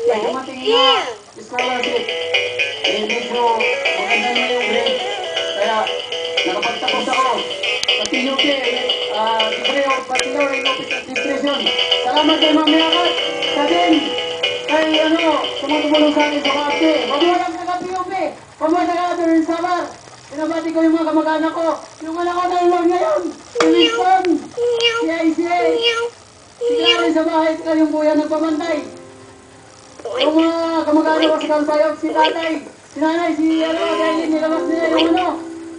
May dumating na scholarship. Eh, medyo maganda na yung grade. Kaya, nakapagtapos ako. Sa PUP, degree of Bachelor in Office Administration. Salamat kay Ma'am Yakat. Sa din, kay tumutulong sa akin sa kapte. Mamulang ka PUP. Pamulang ka rin sa bar. Pinabati ko yung mga kamag-anak ko. Yung anak ko na ilang ngayon. Si Winston. Si ICA. Si Clary sa bahay. Sila yung buya ng pamantay. Yung mga kamag-anak ko sa Kalbayog. Si tatay. Si nanay. Si dahil nilabas nila yung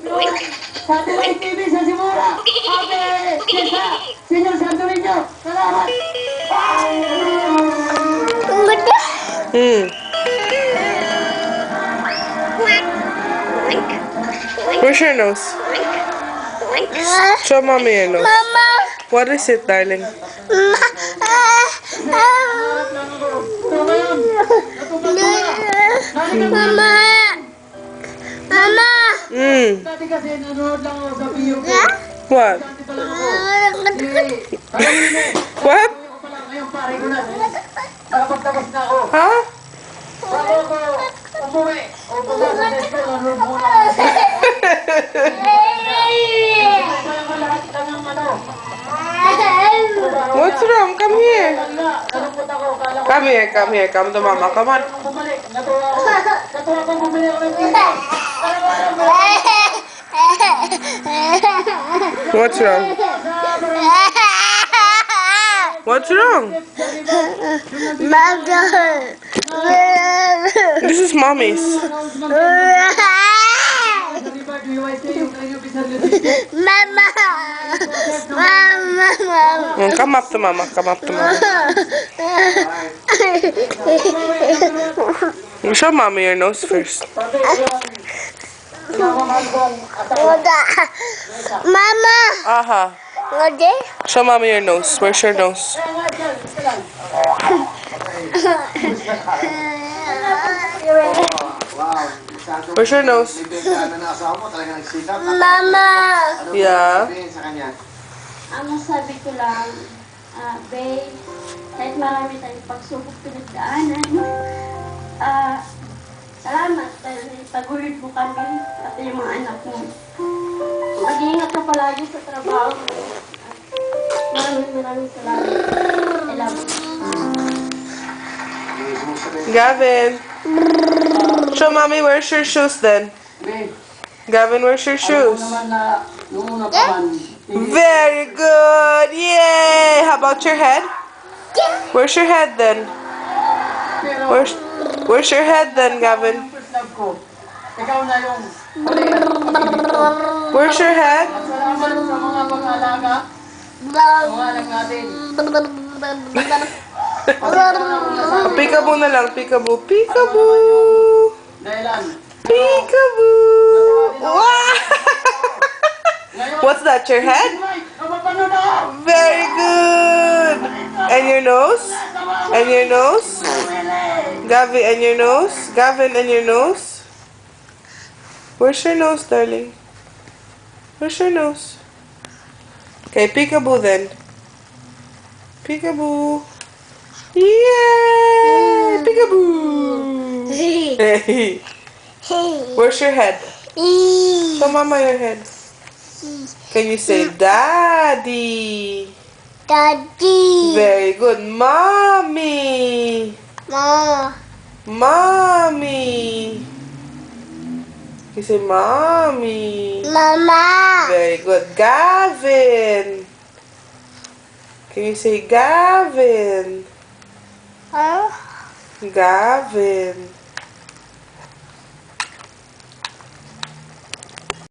yung satellite TV sa Simura. Ate, Cesa, Senyor Santorinho. Salamat. Where's your nose? Show mommy your nose. Mama. What is it, darling? Mama. Mama. Dati kasi nanonood lang ako sa PUP. What? What? Ngayon pare ko na. Nakapagtapos na ako. Huh? Bago ako umuwi. O pumasok sa school, nanonood muna ako. Kaya lahat ka ng What's wrong? Come here. Nalungkot ako. Kala ko Come here, come here. Come to mama. Come on. bumalik. Natuwa ako. Natuwa ako bumili ako ng TV. What's wrong? What's wrong? This is mommy's. Mama. Come up to mama. Come up to mama. Show mommy your nose first. Mama. Aha. Ngode? Show mommy your nose. Where's your nose? Where's your nose? Mama. Yeah. Ang masabi ko lang, babe, kahit marami tayong pagsubok pinagdaanan, salamat dahil pag-ulit mo kami at yung mga anak mo. Mag-iingat ka palagi sa trabaho. Maraming salamat. I love you. Gavin. Show mommy where's your shoes then. Gavin, where's your shoes? Very good. Yay. How about your head? Where's your head then? Where's your head then, Gavin? Ikaw na yung Where's your head? salamat sa mga pag-alaga. Mga anak natin. Peekaboo na lang. Peekaboo. Peekaboo. Dahilan. Peekaboo. Wow. What's that? Your head? Napapanood ako! Very good. And your nose? And your nose? Gavin, and your nose? Gavin, and your nose? Where's your nose, darling? Where's your nose? Okay, peekaboo then. Peekaboo. Yay! Peekaboo. Hey. Where's your head? Show mama your head. Can you say daddy? Daddy. Very good. Mommy. Mama. Mommy. You say mommy. Mama. Very good. Gavin. Can you say Gavin? Huh? Gavin.